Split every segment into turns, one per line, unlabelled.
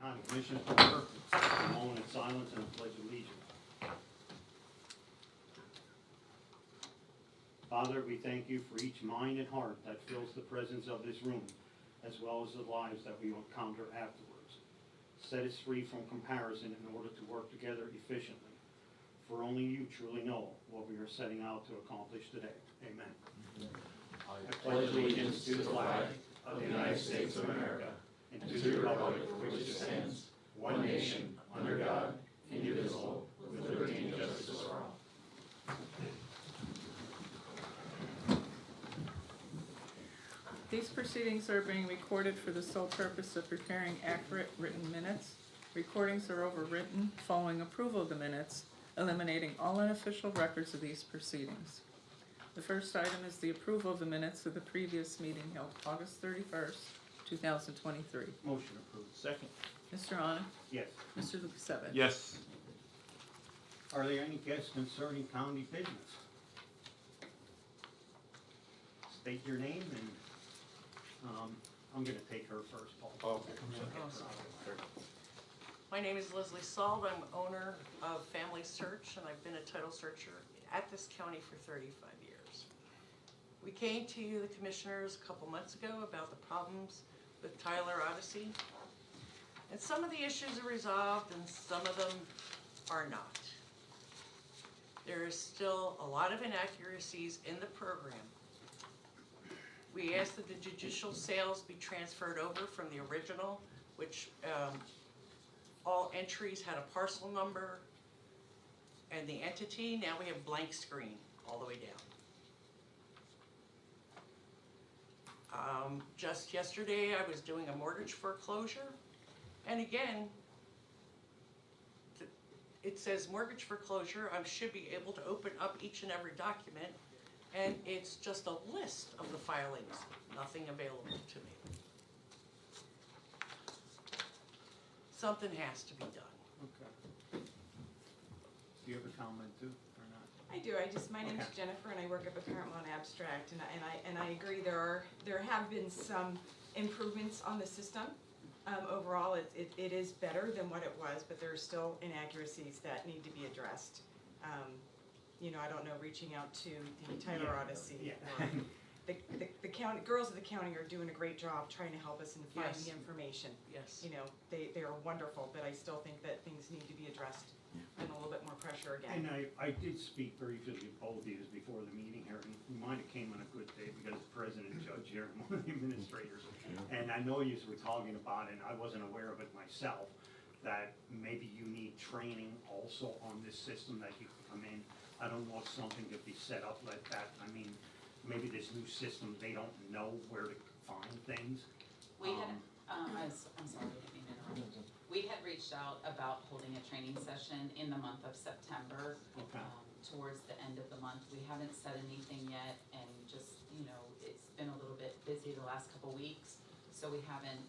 County Commission to order. A moment of silence and a pledge of allegiance. Father, we thank you for each mind and heart that fills the presence of this room, as well as the lives that we will encounter afterwards. Set us free from comparison in order to work together efficiently. For only you truly know what we are setting out to accomplish today. Amen.
I pledge allegiance to the flag of the United States of America and to the republic for which it stands, one nation, under God, indivisible, with liberty and justice for all.
These proceedings are being recorded for the sole purpose of preparing accurate written minutes. Recordings are overwritten following approval of the minutes, eliminating all unofficial records of these proceedings. The first item is the approval of the minutes of the previous meeting held August 31st, 2023.
Motion approved.
Second.
Mr. Honor?
Yes.
Mr. Lukasevich?
Yes.
Are there any guests concerning county business? State your name and, I'm gonna take her first, Paul.
Okay.
My name is Leslie Sald. I'm owner of Family Search, and I've been a title searcher at this county for 35 years. We came to you, the commissioners, a couple months ago about the problems with Tyler Odyssey. And some of the issues are resolved and some of them are not. There is still a lot of inaccuracies in the program. We asked that the judicial sales be transferred over from the original, which all entries had a parcel number and the entity. Now we have blank screen all the way down. Just yesterday I was doing a mortgage foreclosure, and again it says mortgage foreclosure. I should be able to open up each and every document, and it's just a list of the filings, nothing available to me. Something has to be done.
Okay. Do you have a comment too, or not?
I do. My name's
Okay.
Jennifer, and I work at the Paramount Abstract, and I agree. There have been some improvements on the system. Overall, it is better than what it was, but there are still inaccuracies that need to be addressed. I don't know, reaching out to the Tyler
Yeah,
Odyssey.
yeah.
The county girls of the county are doing a great job trying to help us and find
Yes.
the information.
Yes.
They are wonderful, but I still think that things need to be addressed and a little bit more pressure again.
And I did speak briefly to both of you before the meeting here, and we might have came on a good day because the president, judge here, and one of the administrators. And I know you were talking about it, and I wasn't aware of it myself, that maybe you need training also on this system that you can come in. I don't know if something could be set up like that. I mean, maybe this new system, they don't know where to find things.
We had, I'm sorry, I didn't mean to interrupt. We had reached out about holding a training session in the month of September,
Okay.
towards the end of the month. We haven't said anything yet, and just, it's been a little bit busy the last couple weeks, so we haven't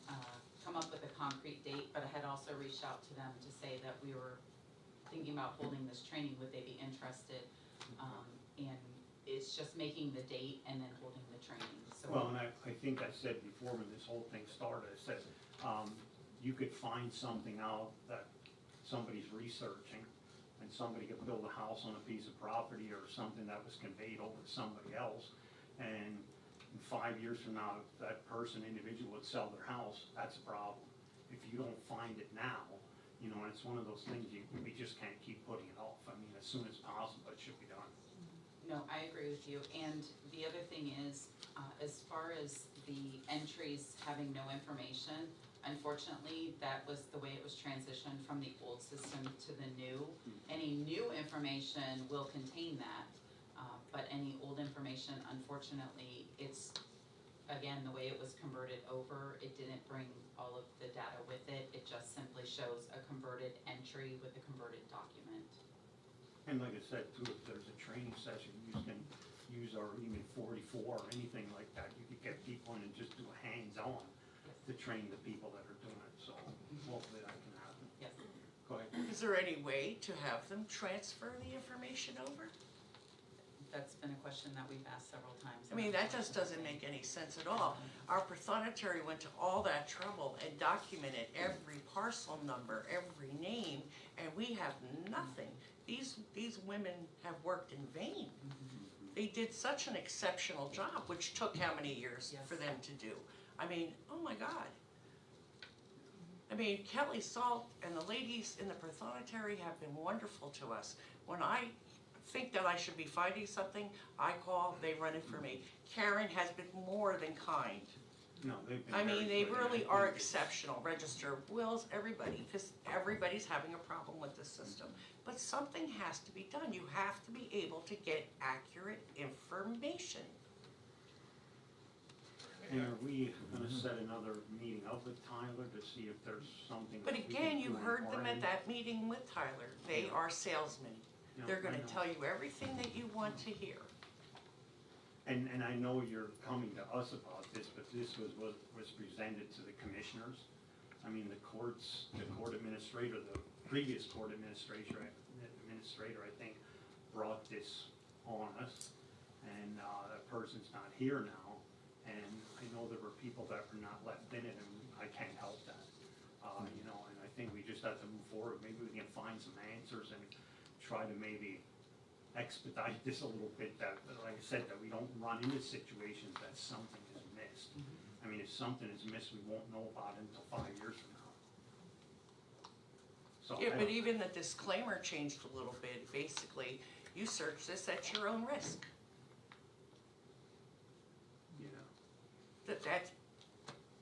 come up with a concrete date, but I had also reached out to them to say that we were thinking about holding this training, would they be interested? And it's just making the date and then holding the training, so.
Well, and I think I said before when this whole thing started, I said, you could find something out that somebody's researching, and somebody could build a house on a piece of property or something that was conveyed over to somebody else, and in 5 years from now, if that individual would sell their house, that's a problem. If you don't find it now, and it's one of those things we just can't keep putting it off. I mean, as soon as possible, it should be done.
No, I agree with you, and the other thing is, as far as the entries having no information, unfortunately, that was the way it was transitioned from the old system to the new. Any new information will contain that, but any old information, unfortunately, it's, again, the way it was converted over, it didn't bring all of the data with it. It just simply shows a converted entry with a converted document.
And like I said too, if there's a training session, you can use our even 44 or anything like that. You could get people in and just do a hands-on to train the people that are doing it, so hopefully that can happen.
Yes.
Go ahead.
Is there any way to have them transfer the information over?
That's been a question that we've asked several times.
I mean, that just doesn't make any sense at all. Our prothonotary went to all that trouble and documented every parcel number, every name, and we have nothing. These women have worked in vain. They did such an exceptional job, which took how many years
Yes.
for them to do? I mean, oh my God. I mean, Kelly Salt and the ladies in the prothonotary have been wonderful to us. When I think that I should be finding something, I call, they run it for me. Karen has been more than kind.
No, they've been
I
very
mean, they
good, and I
really
think
are
it's-
exceptional, Register of Wills, everybody, because everybody's having a problem with the system. But something has to be done. You have to be able to get accurate information.
And are we gonna set another meeting up with Tyler to see if there's something?
But
that we
again,
can
you
do on
heard
our
them at
end?
that meeting with Tyler. They are salesmen.
No,
They're
I
gonna
know.
tell you everything that you want to hear.
And I know you're coming to us about this, but this was presented to the commissioners. I mean, the court administrator, the previous court administrator, I think, brought this on us. And, that person's not here now, and I know there were people that were not left in it, and I can't help that. You know, and I think we just have to move forward, maybe we can find some answers and try to maybe expedite this a little bit, that, like I said, that we don't run into situations that something is missed. I mean, if something is missed, we won't know about it until 5 years from now. So,
Yeah,
I
but
don't-
even the disclaimer changed a little bit. Basically, you search this at your own risk.
yeah,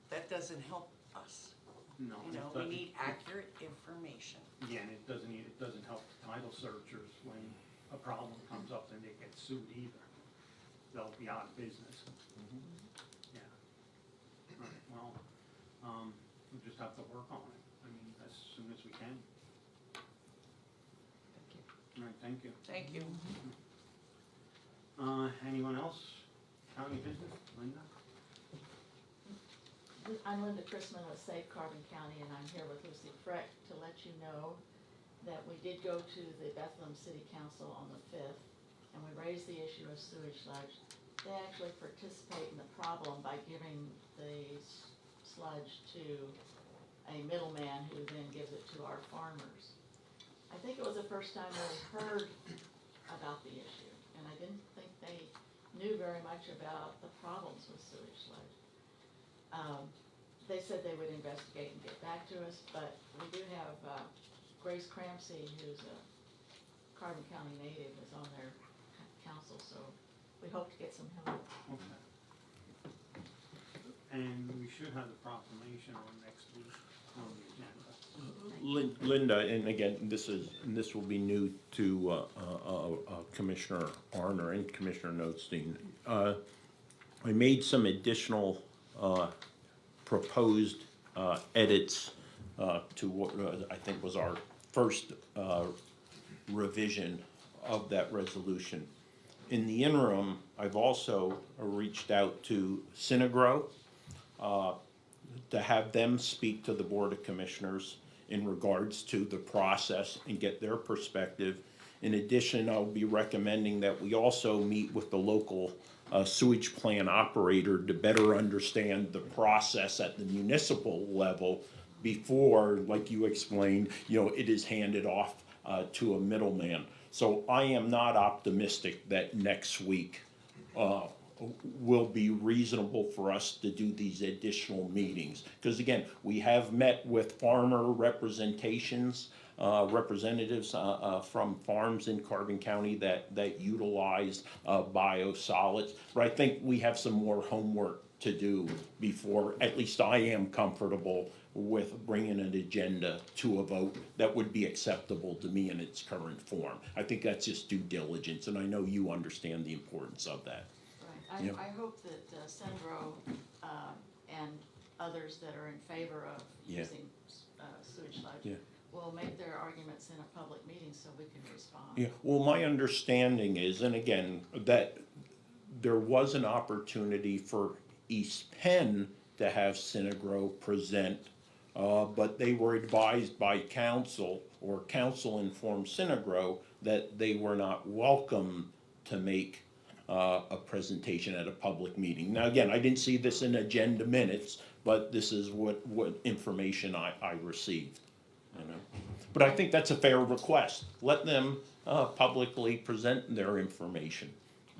That doesn't help us.
no.
You
it
know, we
doesn't-
need accurate information.
Yeah, and it doesn't help the title searchers when a problem comes up and they get sued either. They'll be out of business. Yeah. All right, well, we'll just have to work on it, I mean, as soon as we can. All right, thank you.
Thank you.
Anyone else? County business, Linda?
I'm Linda Chrisman with Safe Carbon County, and I'm here with Lucy Freck to let you know that we did go to the Bethlehem City Council on the 5th, and we raised the issue of sewage sludge. They actually participate in the problem by giving the sludge to a middleman who then gives it to our farmers. I think it was the first time they heard about the issue, and I didn't think they knew very much about the problems with sewage sludge. They said they would investigate and get back to us, but we do have Grace Cramsey, who's a Carbon County native, is on their council, so we hope to get some help.
Okay. And we should have the proclamation on next week on the agenda.
Linda, and again, this will be new to Commissioner Arner and Commissioner Notstein. I made some additional proposed edits to what I think was our first revision of that resolution. In the interim, I've also reached out to Synagro to have them speak to the Board of Commissioners in regards to the process and get their perspective. In addition, I'll be recommending that we also meet with the local sewage plant operator to better understand the process at the municipal level before, like you explained, it is handed off to a middleman. So I am not optimistic that next week will be reasonable for us to do these additional meetings. Because again, we have met with farmer representations, representatives from farms in Carbon County that utilize biosolids. But I think we have some more homework to do before, at least I am comfortable with bringing an agenda to a vote that would be acceptable to me in its current form. I think that's just due diligence, and I know you understand the importance of that.
Right,
Yeah.
I hope that Sendro and others that are in favor of
Yeah.
using sewage sludge
Yeah.
will make their arguments in a public meeting so we can respond.
Yeah, well, my understanding is, and again, that there was an opportunity for East Penn to have Synagro present, but they were advised by council, or council informed Synagro, that they were not welcome
to make a presentation at a public meeting. Now, again, I didn't see this in agenda minutes, but this is what information I received, you know. But I think that's a fair request. Let them publicly present their information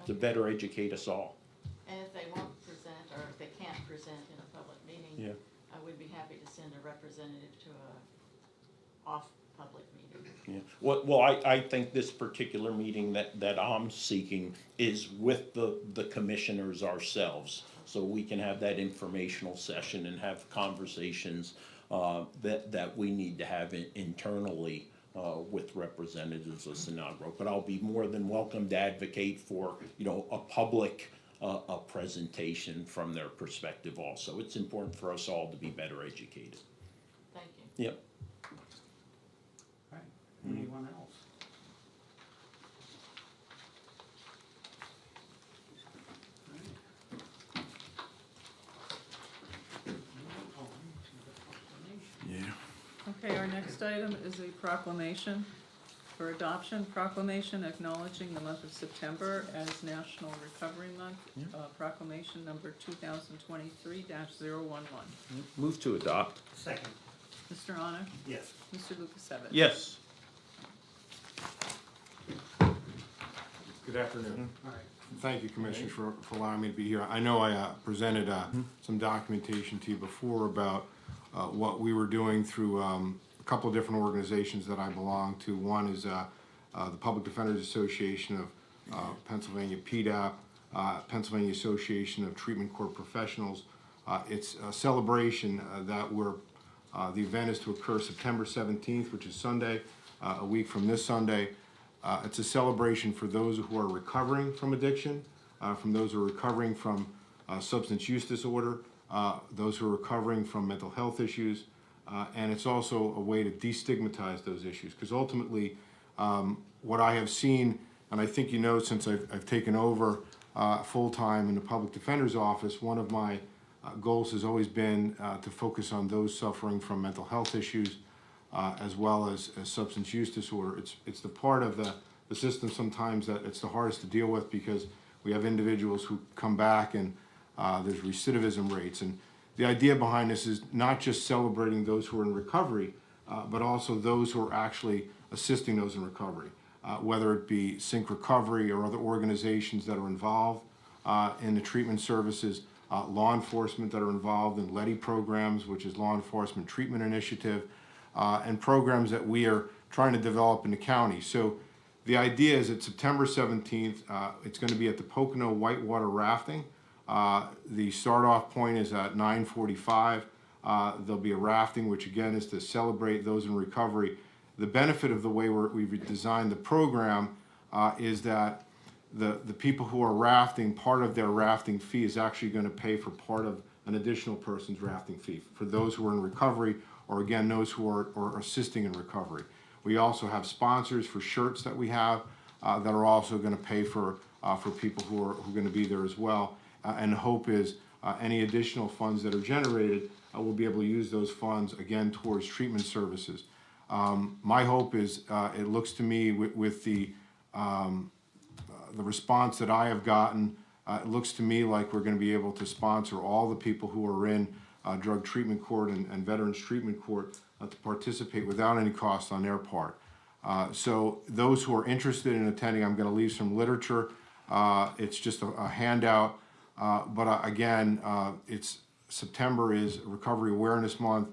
to better educate us all.
And if they won't present, or if they can't present in a public meeting,
Yeah.
I would be happy to send a representative to a off-public meeting.
Yeah. Well, I think this particular meeting that I'm seeking is with the commissioners ourselves, so we can have that informational session and have conversations that we need to have internally with representatives of Sinagro. But I'll be more than welcome to advocate for, you know, a public a presentation from their perspective also. It's important for us all to be better educated.
Thank you.
Yep.
Right, anyone else?
Yeah.
Okay, our next item is a proclamation for adoption. Proclamation acknowledging the month of September as National Recovery Month. Proclamation number 2023-011.
Move to adopt.
Second,
Mr. Honor?
yes.
Mr. Lukasevich?
Yes.
Good afternoon.
All right.
Thank you, Commissioners, for allowing me to be here. I know I presented some documentation to you before about what we were doing through a couple of different organizations that I belong to. One is the Public Defenders Association of Pennsylvania, PDAP, Pennsylvania Association of Treatment Court Professionals. It's a celebration that the event is to occur September 17th, which is Sunday, a week from this Sunday. It's a celebration for those who are recovering from addiction, from those who are recovering from substance use disorder, those who are recovering from mental health issues, and it's also a way to destigmatize those issues. Because ultimately, what I have seen, and I think you know since I've taken over full-time in the Public Defender's Office, one of my goals has always been to focus on those suffering from mental health issues, as well as substance use disorder. It's the part of the system sometimes that it's the hardest to deal with, because we have individuals who come back and there's recidivism rates. And the idea behind this is not just celebrating those who are in recovery, but also those who are actually assisting those in recovery, whether it be Sync Recovery or other organizations that are involved in the treatment services, law enforcement that are involved in LETI programs, which is Law Enforcement Treatment Initiative, and programs that we are trying to develop in the county. So the idea is that September 17th, it's going to be at the Pocono Whitewater Rafting. The start-off point is at 9:45. There'll be a rafting, which again is to celebrate those in recovery. The benefit of the way we've designed the program is that the people who are rafting, part of their rafting fee is actually going to pay for part of an additional person's rafting fee for those who are in recovery, or again, those who are assisting in recovery. We also have sponsors for shirts that we have that are also going to pay for people who are going to be there as well. And the hope is any additional funds that are generated, we'll be able to use those funds again towards treatment services. My hope is, it looks to me with the response that I have gotten, it looks to me like we're going to be able to sponsor all the people who are in drug treatment court and veterans treatment court to participate without any cost on their part. So those who are interested in attending, I'm going to leave some literature. It's just a handout, but again, it's September is Recovery Awareness Month,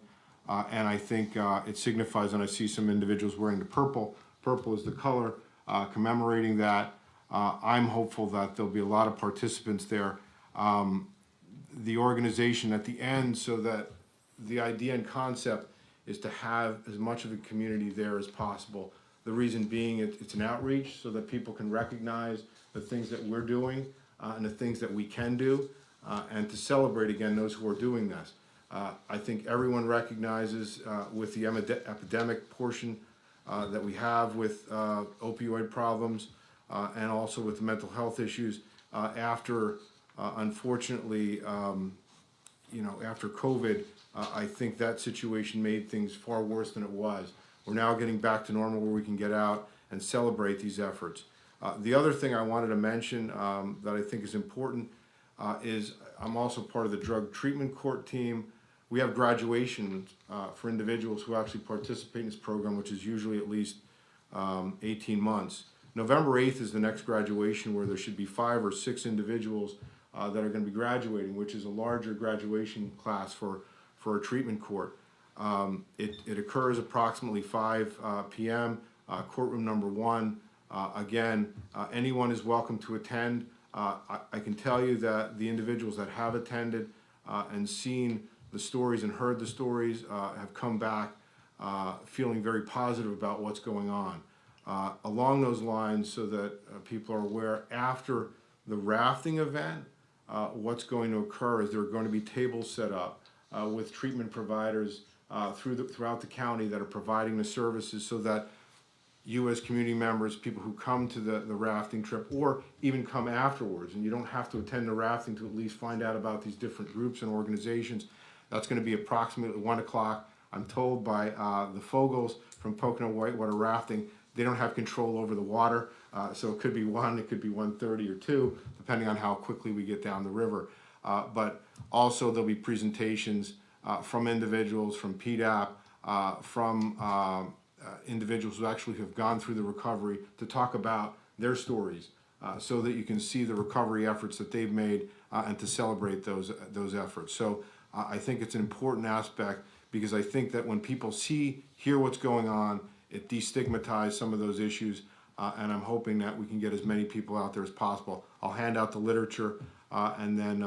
and I think it signifies, and I see some individuals wearing the purple. Purple is the color commemorating that. I'm hopeful that there'll be a lot of participants there. The organization at the end, so that the idea and concept is to have as much of a community there as possible. The reason being it's an outreach so that people can recognize the things that we're doing and the things that we can do, and to celebrate again those who are doing this. I think everyone recognizes with the epidemic portion that we have with opioid problems and also with the mental health issues after unfortunately, after COVID, I think that situation made things far worse than it was. We're now getting back to normal where we can get out and celebrate these efforts. The other thing I wanted to mention that I think is important is I'm also part of the drug treatment court team. We have graduation for individuals who actually participate in this program, which is usually at least 18 months. November 8th is the next graduation, where there should be 5 or 6 individuals that are going to be graduating, which is a larger graduation class for a treatment court. It occurs approximately 5 p.m., courtroom number 1. Again, anyone is welcome to attend. I can tell you that the individuals that have attended and seen the stories and heard the stories have come back feeling very positive about what's going on. Along those lines, so that people are aware, after the rafting event, what's going to occur is there are going to be tables set up with treatment providers throughout the county that are providing the services, so that you as community members, people who come to the rafting trip, or even come afterwards, and you don't have to attend the rafting to at least find out about these different groups and organizations. That's going to be approximately 1 o'clock. I'm told by the Fogels from Pocono Whitewater Rafting, they don't have control over the water, so it could be 1, it could be 1:30 or 2, depending on how quickly we get down the river. But also there'll be presentations from individuals, from PDAP, from individuals who actually have gone through the recovery, to talk about their stories, so that you can see the recovery efforts that they've made and to celebrate those efforts. So I think it's an important aspect, because I think that when people hear what's going on, it destigmatizes some of those issues, and I'm hoping that we can get as many people out there as possible. I'll hand out the literature, and then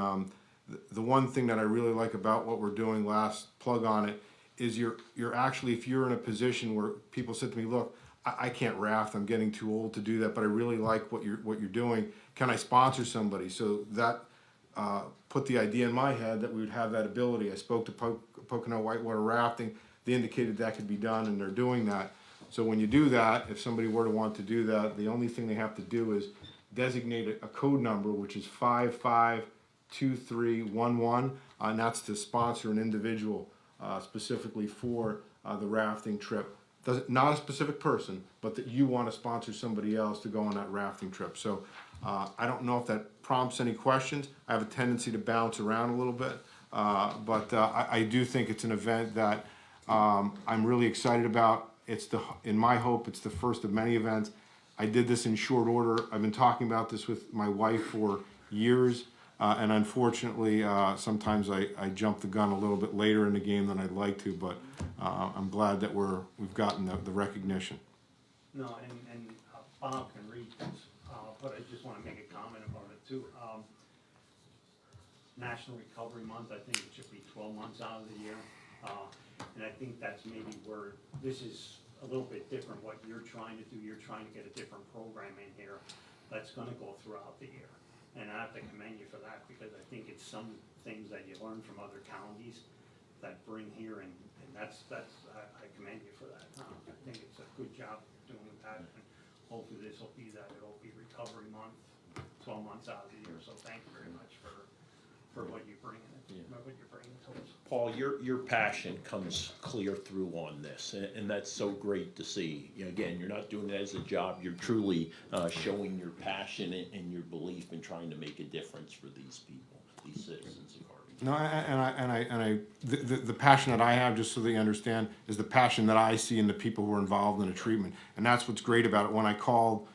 the one thing that I really like about what we're doing, last plug on it, is you're actually, if you're in a position where people said to me, look, I can't raft, I'm getting too old to do that, but I really like what you're doing, can I sponsor somebody? So that put the idea in my head that we would have that ability. I spoke to Pocono Whitewater Rafting, they indicated that could be done, and they're doing that. So when you do that, if somebody were to want to do that, the only thing they have to do is designate a code number, which is 552311, and that's to sponsor an individual specifically for the rafting trip. Not a specific person, but that you want to sponsor somebody else to go on that rafting trip. So I don't know if that prompts any questions. I have a tendency to bounce around a little bit, but I do think it's an event that I'm really excited about. In my hope, it's the first of many events. I did this in short order. I've been talking about this with my wife for years, and unfortunately, sometimes I jump the gun a little bit later in the game than I'd like to, but I'm glad that we've gotten the recognition.
No, and Bob can read this, but I just want to make a comment about it too. National Recovery Month, I think it should be 12 months out of the year. And I think that's maybe where this is a little bit different, what you're trying to do. You're trying to get a different program in here that's going to go throughout the year. And I have to commend you for that, because I think it's some things that you learn from other counties that bring here, and I commend you for that. I think it's a good job doing that, and hopefully this will be that. It'll be Recovery Month, 12 months out of the year. So thank you very much for what you bring what you're bringing to us.
Paul, your passion comes clear through on this, and that's so great to see. Again, you're not doing it as a job, you're truly showing your passion and your belief in trying to make a difference for these people, these citizens of Harvey.
No, the passion that I have, just so they understand, is the passion that I see in the people who are involved in the treatment, and that's what's great about it. When I called,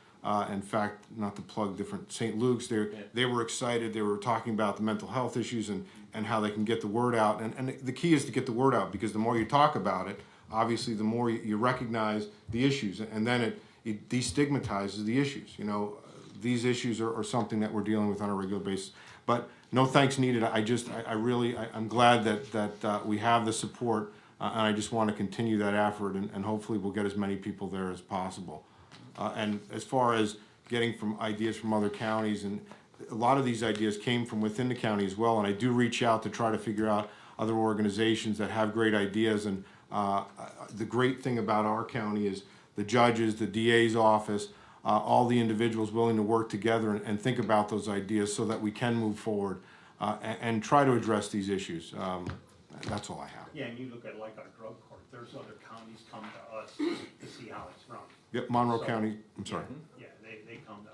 in fact, not to plug different St. Luke's, they were excited. They were talking about the mental health issues and how they can get the word out. And the key is to get the word out, because the more you talk about it, obviously the more you recognize the issues, and then it destigmatizes the issues. These issues are something that we're dealing with on a regular basis. But no thanks needed. I'm glad that we have the support, and I just want to continue that effort, and hopefully we'll get as many people there as possible. And as far as getting ideas from other counties, and a lot of these ideas came from within the county as well, and I do reach out to try to figure out other organizations that have great ideas. And the great thing about our county is the judges, the DA's office, all the individuals willing to work together and think about those ideas so that we can move forward and try to address these issues. That's all I have.
Yeah, and you look at like our drug court, there's other counties come to us to see how it's run.
Yep, Monroe County, I'm sorry.
Yeah, they come to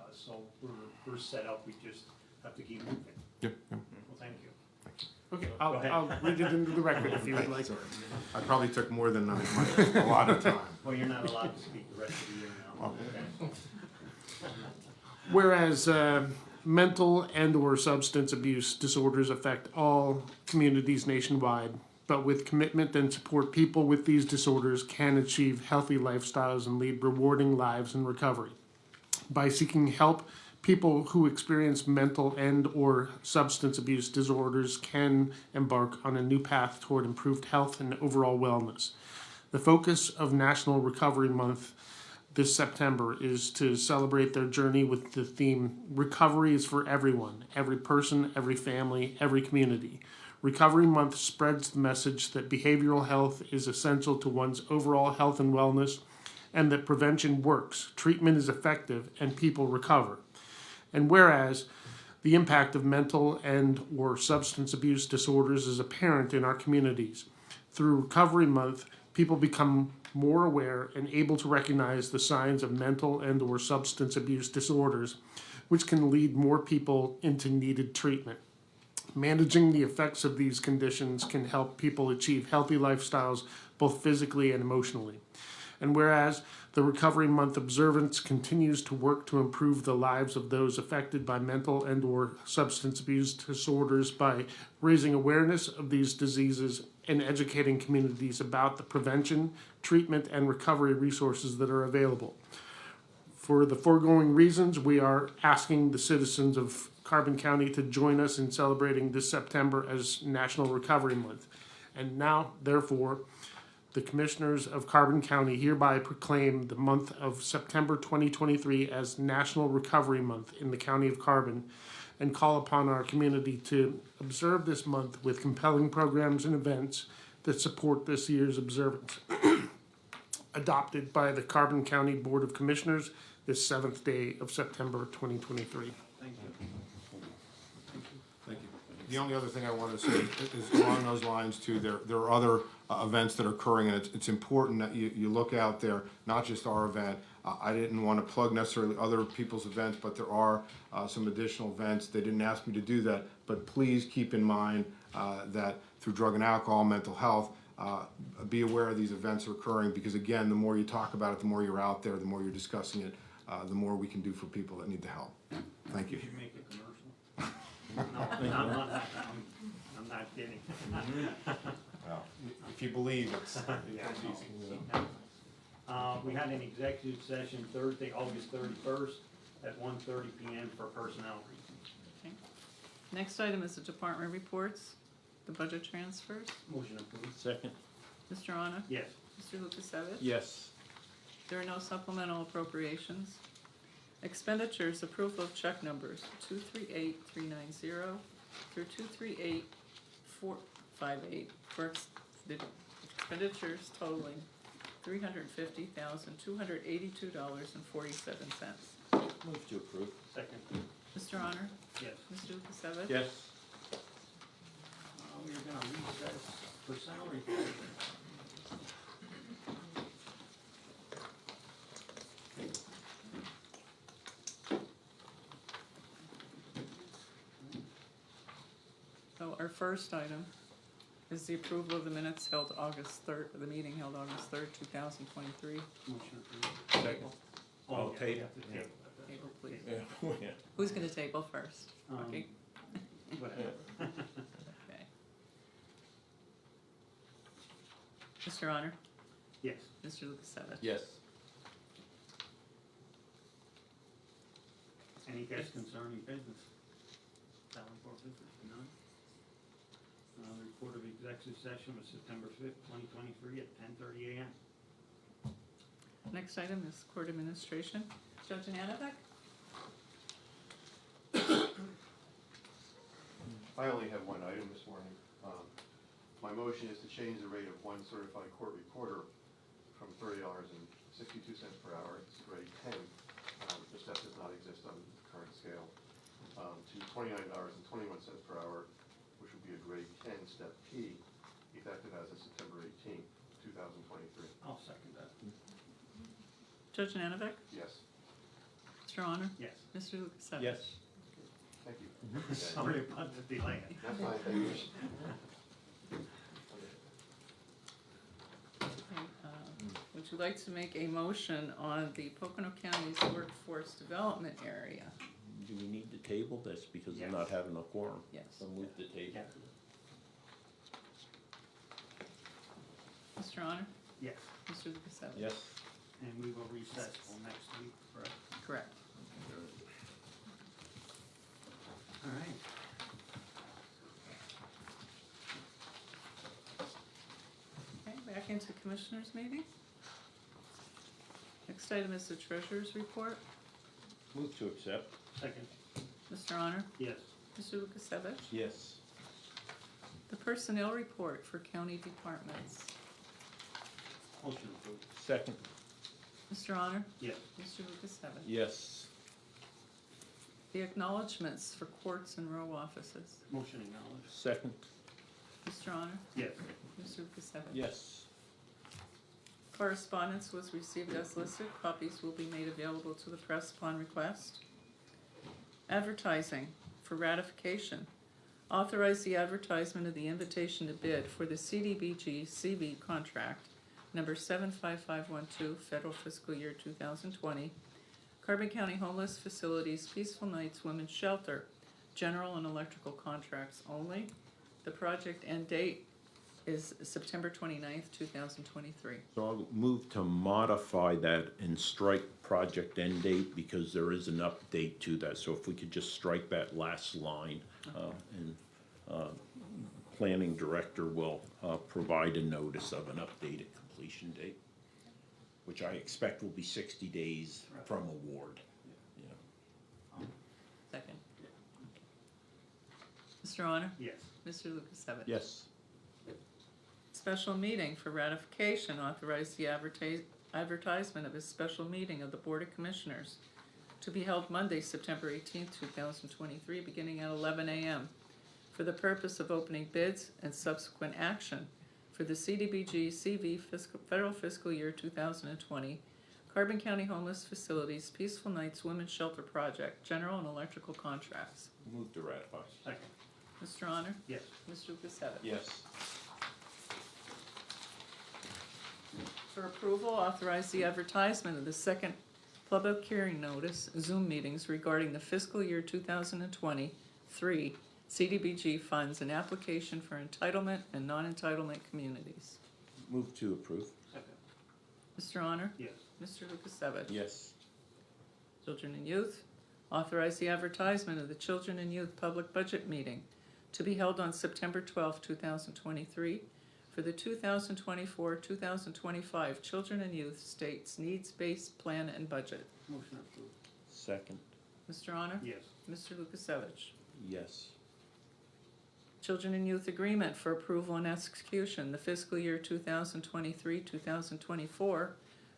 we're set up, we just have to keep moving.
Yep, yep.
Well, thank you.
Okay,
Go ahead.
I'll read it into the record if you would like.
I probably took more than my allotted time.
Well, you're not allowed to speak the rest of the year now, okay?
Whereas mental and/or substance abuse disorders affect all communities nationwide, but with commitment and support, people with these disorders can achieve healthy lifestyles and lead rewarding lives in recovery. By seeking help, people who experience mental and/or substance abuse disorders can embark on a new path toward improved health and overall wellness. The focus of National Recovery Month this September is to celebrate their journey with the theme Recovery is for everyone, every person, every family, every community. Recovery Month spreads the message that behavioral health is essential to one's overall health and wellness, and that prevention works, treatment is effective, and people recover. And whereas the impact of mental and/or substance abuse disorders is apparent in our communities, through Recovery Month, people become more aware and able to recognize the signs of mental and/or substance abuse disorders, which can lead more people into needed treatment. Managing the effects of these conditions can help people achieve healthy lifestyles, both physically and emotionally. And whereas the Recovery Month observance continues to work to improve the lives of those affected by mental and/or substance abuse disorders by raising awareness of these diseases and educating communities about the prevention, treatment, and recovery resources that are available. For the foregoing reasons, we are asking the citizens of Carbon County to join us in celebrating this September as National Recovery Month. And now, therefore, the Commissioners of Carbon County hereby proclaim the month of September 2023 as National Recovery Month in the County of Carbon, and call upon our community to observe this month with compelling programs and events that support this year's observance. Adopted by the Carbon County Board of Commissioners this 7th day of September 2023.
Thank you.
Thank you. The only other thing I want to say is along those lines too, there are other events that are occurring, and it's important that you look out there, not just our event. I didn't want to plug necessarily other people's events, but there are some additional events. They didn't ask me to do that, but please keep in mind that through drug and alcohol, mental health, be aware of these events are occurring, because again, the more you talk about it, the more you're out there, the more you're discussing it, the more we can do for people that need the help. Thank you.
You should make a commercial. No, I'm not kidding.
Well, if you believe it's.
Yeah, no. We had an executive session Thursday, August 31st at 1:30 p.m. for personnel reasons.
Okay. Next item is the department reports, the budget transfers.
Motion approved.
Second.
Mr. Honor?
Yes.
Mr. Lukasevich?
Yes.
There are no supplemental appropriations. Expenditures, approval of check numbers 238390 through 238458 for expenditures totaling $350,282.47.
Move to approve.
Second.
Mr. Honor?
Yes.
Mr. Lukasevich?
Yes.
We're gonna recess for salary.
So our first item is the approval of the minutes held August 3rd, the meeting held August 3rd, 2023.
Motion approved.
Second.
Oh,
table.
you have to table it.
Table, please.
Yeah.
Who's gonna table first? Okay.
Whatever.
Okay. Mr. Honor?
Yes.
Mr. Lukasevich?
Yes.
Any guests concerning business? Salary for business, none? Report of executive session was September 5th, 2023 at 10:30 a.m.
Next item is court administration. Judge Nanovic?
I only have one item this morning. My motion is to change the rate of one certified court reporter from $30.62 per hour, it's grade 10, the step does not exist on the current scale, to $29.21 per hour, which would be a grade 10, step P, effective as of September 18th, 2023.
I'll second that.
Judge Nanovic?
Yes.
Mr. Honor?
Yes.
Mr. Lukasevich?
Yes.
Sorry about the delay.
That's fine, thank you.
Would you like to make a motion on the Pocono County's workforce development area?
Do we need to table this because they're
Yes.
not having a quorum?
Yes.
So move the table.
Yeah.
Mr. Honor?
Yes,
Mr. Lukasevich?
Yes.
and we will recess till next week, correct?
Correct.
All right.
Okay, back into commissioners meeting. Next item is the treasurer's report.
Move to accept.
Second,
Mr. Honor?
yes.
Mr. Lukasevich?
Yes.
The personnel report for county departments.
Motion approved.
Second.
Mr. Honor?
Yes.
Mr. Lukasevich?
Yes.
The acknowledgements for courts and row offices.
Motion acknowledged.
Second.
Mr. Honor?
Yes.
Mr. Lukasevich?
Yes.
Correspondence was received as listed. Copies will be made available to the press upon request. Advertising for ratification. Authorize the advertisement of the invitation to bid for the CDBG CV contract number 75512, federal fiscal year 2020. Carbon County Homeless Facilities Peaceful Nights Women's Shelter, general and electrical contracts only. The project end date is September 29th, 2023.
So I'll move to modify that and strike project end date because there is an update to that. So if we could just strike that last line, and planning director will provide a notice of an updated completion date, which I expect will be 60 days from award. Yeah.
Second. Mr. Honor?
Yes.
Mr. Lukasevich?
Yes.
Special meeting for ratification, authorize the advertisement of a special meeting of the Board of Commissioners to be held Monday, September 18th, 2023, beginning at 11 a.m. for the purpose of opening bids and subsequent action for the CDBG CV federal fiscal year 2020 Carbon County Homeless Facilities Peaceful Nights Women's Shelter Project, general and electrical contracts.
Move to ratify.
Second,
Mr. Honor?
yes.
Mr. Lukasevich?
Yes.
For approval, authorize the advertisement of the second public hearing notice, Zoom meetings regarding the fiscal year 2023 CDBG funds and application for entitlement and non-entitlement communities.
Move to approve.
Second,
Mr. Honor?
yes.
Mr. Lukasevich?
Yes.
Children and Youth, authorize the advertisement of the Children and Youth Public Budget Meeting to be held on September 12, 2023 for the 2024-2025 Children and Youth States Needs-Based Plan and Budget.
Motion approved.
Second.
Mr. Honor?
Yes.
Mr. Lukasevich?
Yes.
Children and Youth Agreement for approval and execution, the fiscal year 2023-2024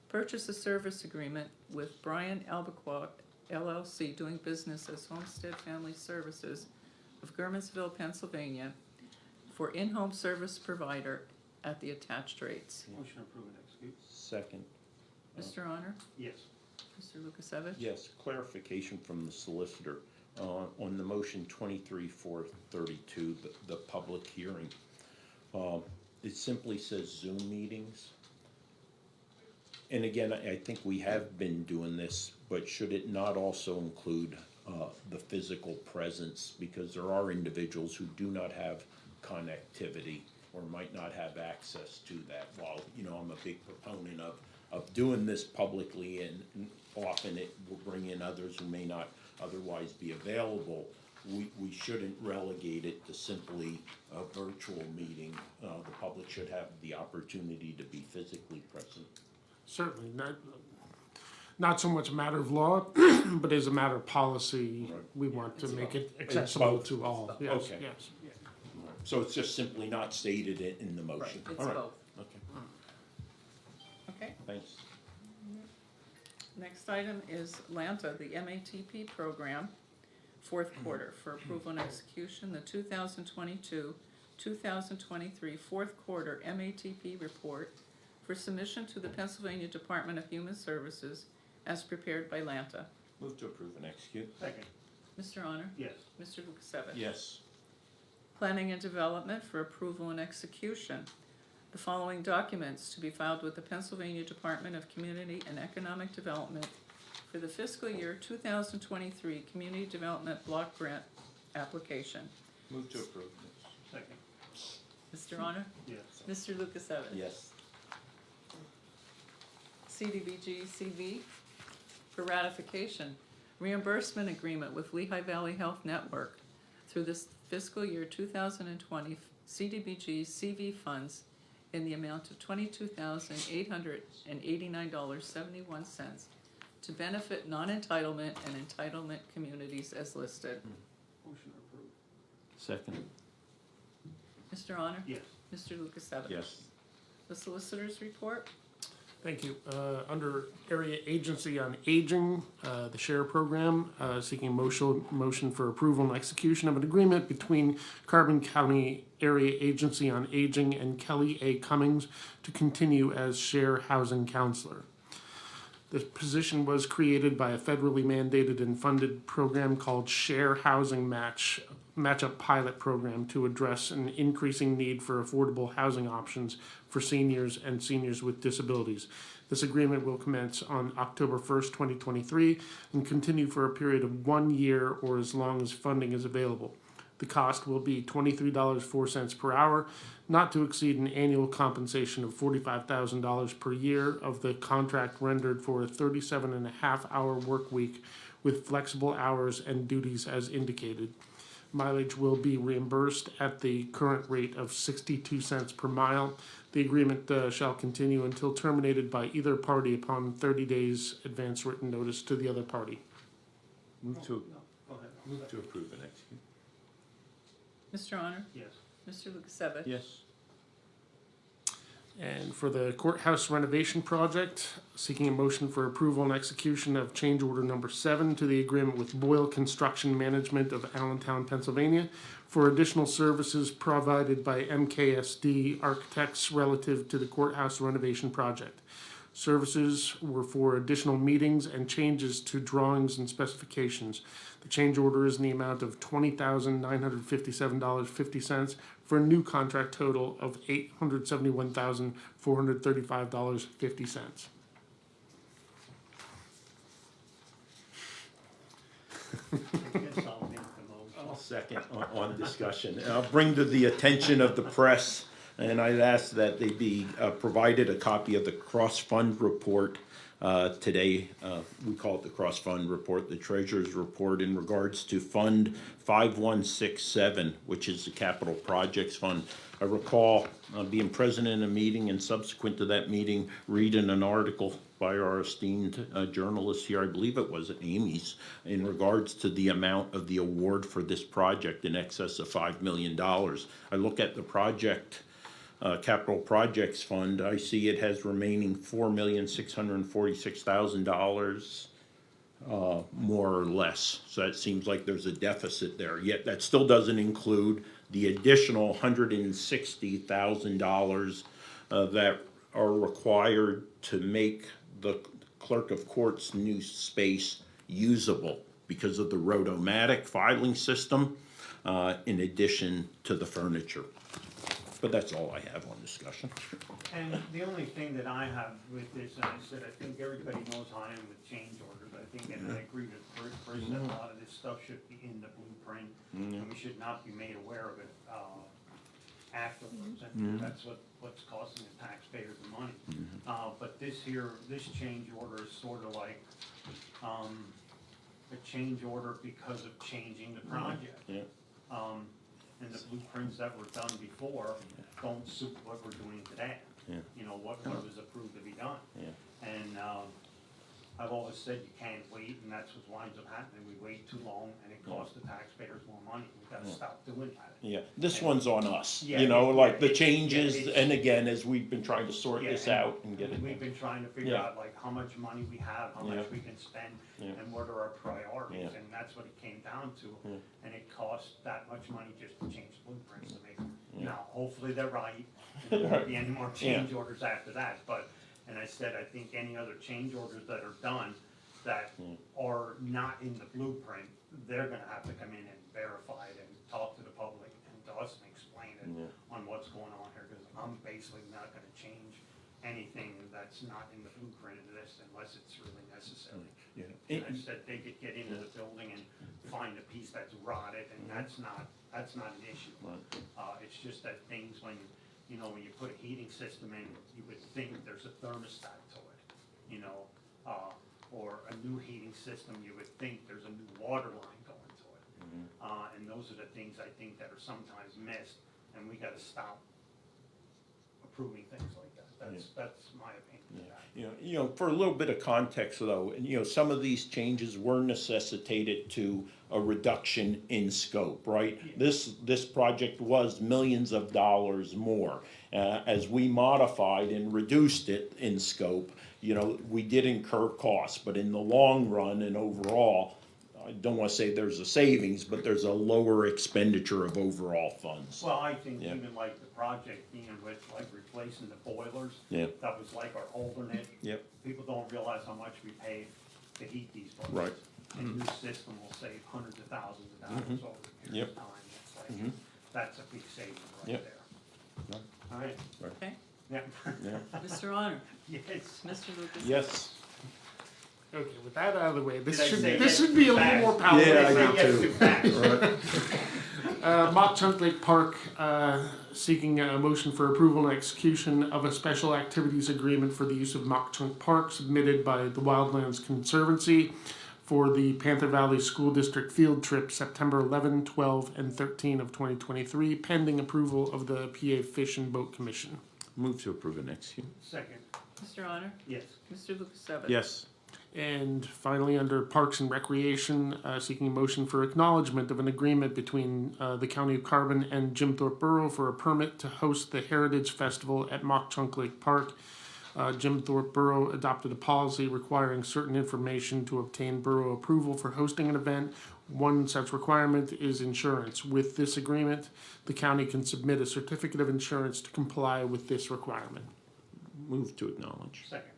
Purchase a Service Agreement with Brian Albaquois LLC doing business as Homestead Family Services of Gurmansville, Pennsylvania for in-home service provider at the attached rates.
Motion approved and execute.
Second.
Mr. Honor?
Yes.
Mr. Lukasevich?
Yes, clarification from the solicitor. On the motion 23-432, the public hearing. It simply says Zoom meetings. And again, I think we have been doing this, but should it not also include the physical presence? Because there are individuals who do not have connectivity or might not have access to that. While, I'm a big proponent of doing this publicly, and often it will bring in others who may not otherwise be available, we shouldn't relegate it to simply a virtual meeting. The public should have the opportunity to be physically present.
Certainly, not so much a matter of law, but as a matter of policy, we want to make it accessible to all, yes,
Okay.
yes.
So it's just simply not stated in the motion?
It's
All right.
both.
Okay,
Okay.
thanks.
Next item is LANTA, the MATP program, fourth quarter for approval and execution, the 2022-2023 fourth quarter MATP report for submission to the Pennsylvania Department of Human Services as prepared by LANTA.
Move to approve and execute.
Second,
Mr. Honor?
Yes.
Mr. Lukasevich?
Yes.
Planning and Development for approval and execution. The following documents to be filed with the Pennsylvania Department of Community and Economic Development for the fiscal year 2023 Community Development Block Grant application.
Move to approve.
Second.
Mr. Honor?
Yes.
Mr. Lukasevich?
Yes.
CDBG CV for ratification. Reimbursement agreement with Lehigh Valley Health Network through this fiscal year 2020 CDBG CV funds in the amount of $22,889.71 to benefit non-entitlement and entitlement communities as listed.
Motion approved.
Second.
Mr. Honor?
Yes.
Mr. Lukasevich?
Yes.
The solicitor's report?
Thank you. Under Area Agency on Aging, the SHARE program, seeking motion for approval and execution of an agreement between Carbon County Area Agency on Aging and Kelly A. Cummings to continue as SHARE Housing Counselor. The position was created by a federally mandated and funded program called SHARE Housing Matchup Pilot Program to address an increasing need for affordable housing options for seniors and seniors with disabilities. This agreement will commence on October 1st, 2023 and continue for a period of 1 year or as long as funding is available. The cost will be $23.04 per hour, not to exceed an annual compensation of $45,000 per year of the contract rendered for a 37.5-hour work week with flexible hours and duties as indicated. Mileage will be reimbursed at the current rate of 62 cents per mile. The agreement shall continue until terminated by either party upon 30 days advance written notice to the other party.
Move to,
No, go ahead.
move to approve and execute.
Mr. Honor?
Yes.
Mr. Lukasevich?
Yes.
And for the courthouse renovation project, seeking a motion for approval and execution of change order number 7 to the agreement with Boyle Construction Management of Allentown, Pennsylvania, for additional services provided by MKSD Architects relative to the courthouse renovation project. Services were for additional meetings and changes to drawings and specifications. The change order is in the amount of $20,957.50 for a new contract total of $871,435.50.
Guess I'll make the
I'll
motion.
second on discussion. And I'll bring to the attention of the press, and I'd ask that they be provided a copy of the cross-fund report today. We call it the cross-fund report, the treasurer's report in regards to Fund 5167, which is the Capital Projects Fund. I recall being present in a meeting and subsequent to that meeting, reading an article by our esteemed journalist here, I believe it was at Amy's, in regards to the amount of the award for this project in excess of $5 million. I look at the project, Capital Projects Fund, I see it has remaining $4,646,000, more or less. So it seems like there's a deficit there. Yet that still doesn't include the additional $160,000 that are required to make the clerk of court's new space usable because of the Rotomatic filing system, in addition to the furniture. But that's all I have on discussion.
And the only thing that I have with this, and I said, I think everybody knows how I am with change orders. I think, and I agree with Bruce, that a lot of this stuff should be in the blueprint, and we should not be made aware of it afterwards. And that's what's costing the taxpayers the money. But this change order is sort of like a change order because of changing the project.
Yeah.
And the blueprints that were done before don't suit what we're doing today.
Yeah.
You know, what was approved to be done.
Yeah.
And I've always said you can't wait, and that's what winds up happening. We wait too long, and it costs the taxpayers more money. We've got to stop doing that.
Yeah, this one's on us,
Yeah,
you know, like the
it's-
changes,
yeah, it's-
and again, as we've been trying to sort
Yeah,
this
and
out and get it.
We've been trying to figure
Yeah.
out like how much money we have, how
Yeah.
much we can spend,
Yeah.
and what are our priorities,
Yeah.
and that's what it came down to.
Yeah.
And it costs that much money just to change blueprints to make them.
Yeah.
Now, hopefully they're right, and there won't be any more change orders after that, but, and I said, I think any other change orders that are done, that are not in the blueprint, they're gonna have to come in and verify it and talk to the public and to us and explain it on what's going on here, because I'm basically not gonna change anything that's not in the blueprint of this unless it's really necessary. And I said they could get into the building and find a piece that's rotted, and that's not an issue. It's just that things when you put a heating system in, you would think there's a thermostat to it, or a new heating system, you would think there's a new water line going to it. And those are the things I think that are sometimes missed, and we gotta stop approving things like that. That's my opinion.
For a little bit of context though, some of these changes were necessitated to a reduction in scope, right? This project was millions of dollars more. As we modified and reduced it in scope, we did incur costs, but in the long run and overall, I don't want to say there's a savings, but there's a lower expenditure of overall funds.
Well, I think even like the project being with like replacing the boilers, that was like our alternate. People don't realize how much we pay to heat these boilers. A new system will save hundreds of thousands of dollars over a period of time. It's like, that's a big saving right there. All right.
Okay,
Yeah.
Mr. Honor,
Yes.
Mr. Lucas.
Yes.
Okay, with that out of the way,
Did I say
should be a little
facts?
more powerful.
Did I
Yeah, I
say
do
yes
too.
to facts?
Mock Chunk Lake Park seeking a motion for approval and execution of a special activities agreement for the use of Mock Chunk Park submitted by the Wildlands Conservancy for the Panther Valley School District field trip September 11, 12, and 13 of 2023, pending approval of the PA Fish and Boat Commission.
Move to approve and execute.
Second,
Mr. Honor,
yes.
Mr. Lukasevich.
Yes.
And finally, under Parks and Recreation, seeking a motion for acknowledgement of an agreement between the County of Carbon and Jim Thorpe Borough for a permit to host the Heritage Festival at Mock Chunk Lake Park. Jim Thorpe Borough adopted a policy requiring certain information to obtain borough approval for hosting an event. One such requirement is insurance. With this agreement, the county can submit a certificate of insurance to comply with this requirement.
Move to acknowledge.
Second,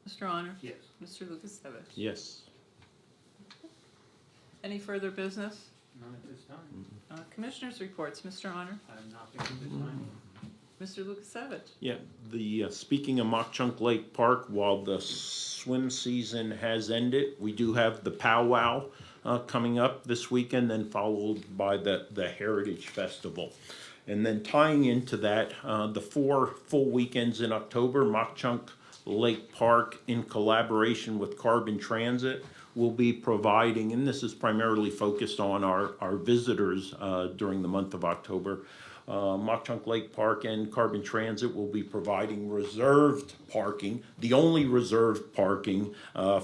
Mr. Honor,
yes.
Mr. Lukasevich.
Yes.
Any further business?
None at this time.
Commissioners' reports, Mr. Honor,
I have nothing at this time.
Mr. Lukasevich.
Yeah, speaking of Mock Chunk Lake Park, while the swim season has ended, we do have the powwow coming up this weekend, then followed by the Heritage Festival. And then tying into that, the 4 full weekends in October, Mock Chunk Lake Park, in collaboration with Carbon Transit, will be providing, and this is primarily focused on our visitors during the month of October. Mock Chunk Lake Park and Carbon Transit will be providing reserved parking, the only reserved parking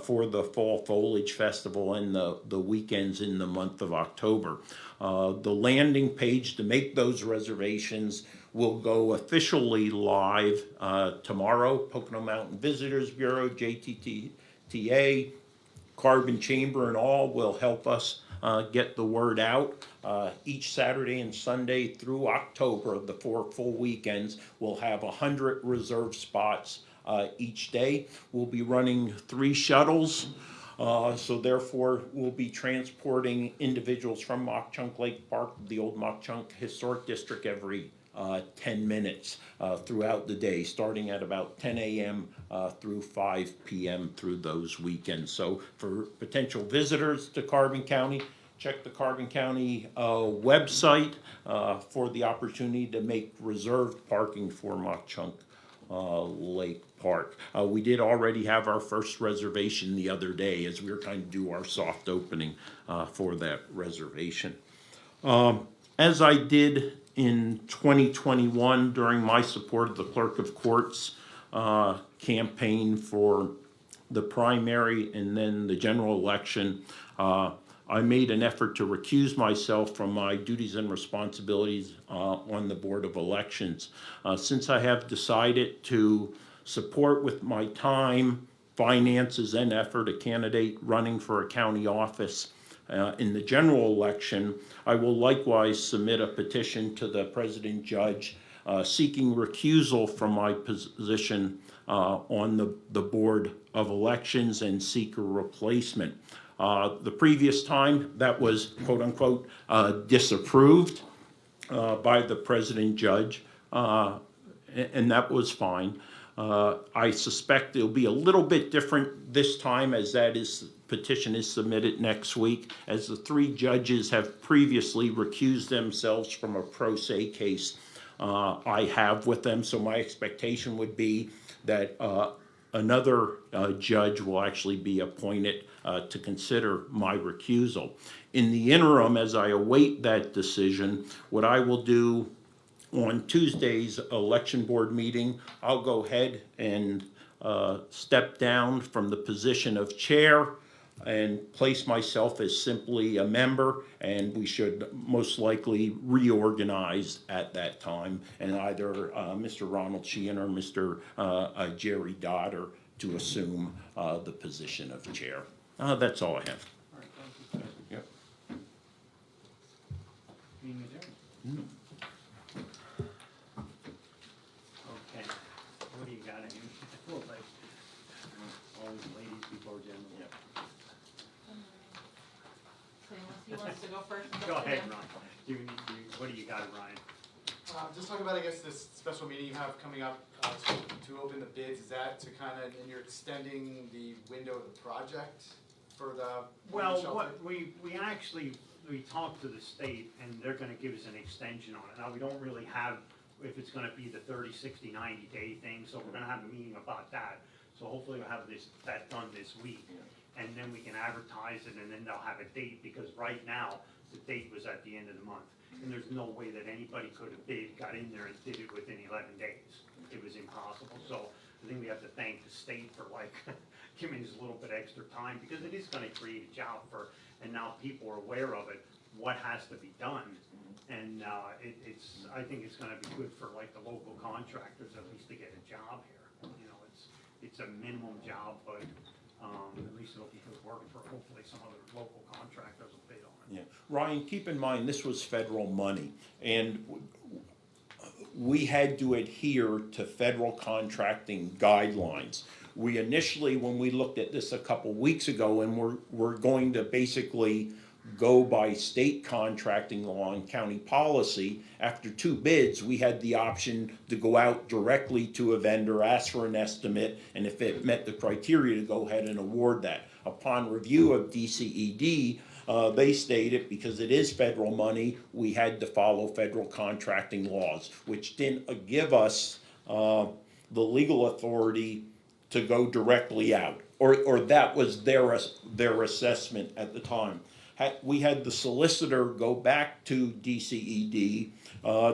for the Fall Foliage Festival and the weekends in the month of October. The landing page to make those reservations will go officially live tomorrow. Pocono Mountain Visitors Bureau, JTTA, Carbon Chamber and all will help us get the word out. Each Saturday and Sunday through October, the 4 full weekends, we'll have 100 reserved spots each day. We'll be running 3 shuttles. So therefore, we'll be transporting individuals from Mock Chunk Lake Park, the old Mock Chunk Historic District, every 10 minutes throughout the day, starting at about 10 a.m. Through 5 p.m. through those weekends. So for potential visitors to Carbon County, check the Carbon County website for the opportunity to make reserved parking for Mock Chunk Lake Park. We did already have our first reservation the other day as we were trying to do our soft opening for that reservation. As I did in 2021 during my support of the Clerk of Courts campaign for the primary and then the general election, I made an effort to recuse myself from my duties and responsibilities on the Board of Elections. Since I have decided to support with my time, finances, and effort a candidate running for a county office in the general election, I will likewise submit a petition to the President Judge seeking recusal from my position on the Board of Elections and seek a replacement. The previous time, that was quote-unquote disapproved by the president judge, and that was fine. I suspect it'll be a little bit different this time, as petition is submitted next week, as the 3 judges have previously recused themselves from a pro se case I have with them. So my expectation would be that another judge will actually be appointed to consider my recusal. In the interim, as I await that decision, what I will do on Tuesday's election board meeting, I'll go ahead and step down from the position of chair and place myself as simply a member, and we should most likely reorganize at that time, and either Mr. Ronald Sheehan or Mr. Jerry Dodder to assume the position of chair. That's all I have.
All right, thank you.
Yep.
Meeting adjourned. Okay, what do you got in here? Well, like, always ladies before gentlemen.
He wants to go first.
Go ahead, Ryan. What do you got, Ryan?
Just talking about, I guess, this special meeting you have coming up to open the bids. Is that to kind of, and you're extending the window of the project for the
Well,
shelter?
what, we talked to the state, and they're gonna give us an extension on it. Now, we don't really have, if it's gonna be the 30, 60, 90-day thing, so we're gonna have a meeting about that. So hopefully we'll have that done this week. And then we can advertise it, and then they'll have a date, because right now, the date was at the end of the month. And there's no way that anybody could have got in there and did it within 11 days. It was impossible. So I think we have to thank the state for like giving us a little bit extra time, because it is gonna create a job and now people are aware of it, what has to be done. And I think it's gonna be good for like the local contractors at least to get a job here. You know, it's a minimum job, but at least it'll be good work for hopefully some other local contractors will bid on it.
Yeah. Ryan, keep in mind, this was federal money, and we had to adhere to federal contracting guidelines. We initially, when we looked at this a couple weeks ago, and we're going to basically go by state contracting law and county policy, after 2 bids, we had the option to go out directly to a vendor, ask for an estimate, and if it met the criteria, to go ahead and award that. Upon review of DCED, they stated because it is federal money, we had to follow federal contracting laws, which didn't give us the legal authority to go directly out, or that was their assessment at the time. We had the solicitor go back to DCED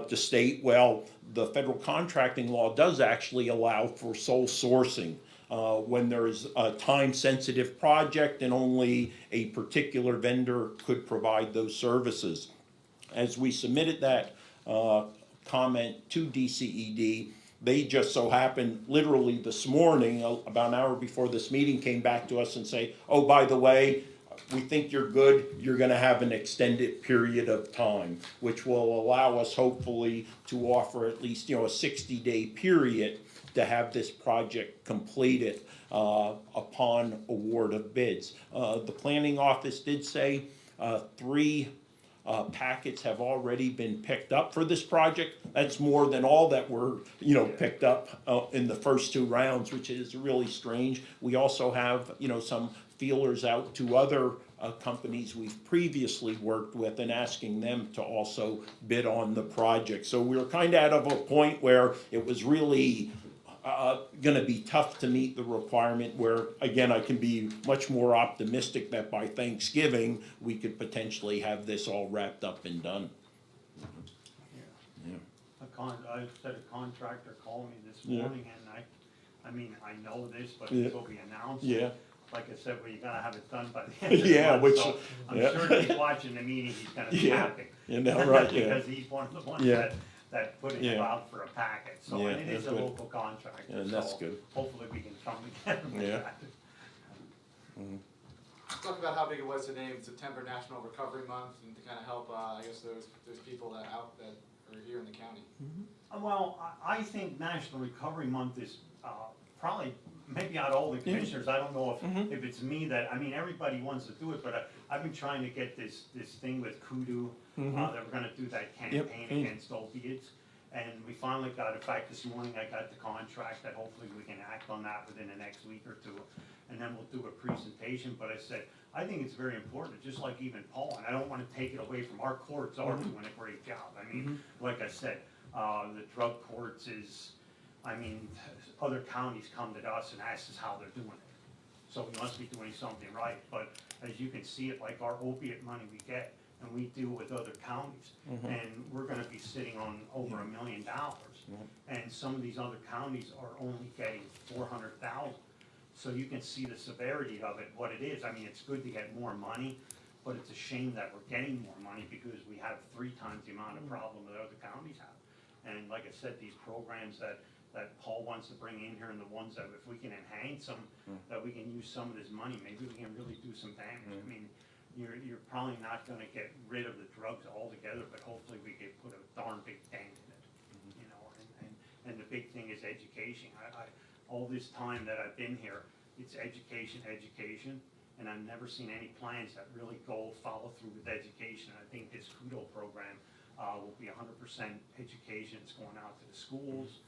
to state, well, the federal contracting law does actually allow for sole sourcing when there's a time-sensitive project and only a particular vendor could provide those services. As we submitted that comment to DCED, they just so happened, literally this morning, about an hour before this meeting, came back to us and say, oh, by the way, we think you're good, you're gonna have an extended period of time, which will allow us hopefully to offer at least, a 60-day period to have this project completed upon award of bids. The planning office did say 3 packets have already been picked up for this project. That's more than all that were, picked up in the first 2 rounds, which is really strange. We also have, some feelers out to other companies we've previously worked with and asking them to also bid on the project. So we were kind of out of a point where it was really going to be tough to meet the requirement, where, again, I can be much more optimistic that by Thanksgiving, we could potentially have this all wrapped up and done. Yeah.
I said a contractor called me this
Yeah.
morning, and I know this, but
Yeah.
until we announce it,
Yeah.
like I said, well, you gotta have it done by the end of the
Yeah,
month,
which-
so I'm
yeah.
sure if he's watching the meeting, he's gonna be
Yeah.
happy.
Right, yeah.
Because he's one of the ones
Yeah.
that put it
Yeah.
out for a packet, so,
Yeah,
and it is
that's
a
good.
local contractor,
And that's
so
good.
hopefully we can come together with
Yeah.
that.
Talk about how big it was to name September National Recovery Month and to kind of help, I guess, those people that are here in the county.
Well, I think National Recovery Month is probably, maybe not all the commissioners, I don't know if it's me that, I mean, everybody wants to do it, but I've been trying to get this thing with Kudu, that we're gonna do that campaign against opiates. And we finally got, in fact, this morning I got the contract that hopefully we can act on that within the next week or two. And then we'll do a presentation, but I said, I think it's very important, just like even Paul, and I don't wanna take it away from our courts are doing a great job. I mean, like I said, the drug courts is, I mean, other counties come to us and ask us how they're doing it. So we must be doing something right, but as you can see it, like our opiate money we get, and we deal with other counties, and we're gonna be sitting on over $1 million. And some of these other counties are only getting 400,000. So you can see the severity of it, what it is. I mean, it's good to get more money, but it's a shame that we're getting more money because we have 3 times the amount of problem that other counties have. And like I said, these programs that Paul wants to bring in here, and the ones that if we can enhance them, that we can use some of this money, maybe we can really do some damage. I mean, you're probably not gonna get rid of the drugs altogether, but hopefully we can put a darn big dent in it, you know, and the big thing is education. All this time that I've been here, it's education, and I've never seen any plans that really follow through with education. I think this Kudo program will be 100% education. It's going out to the schools,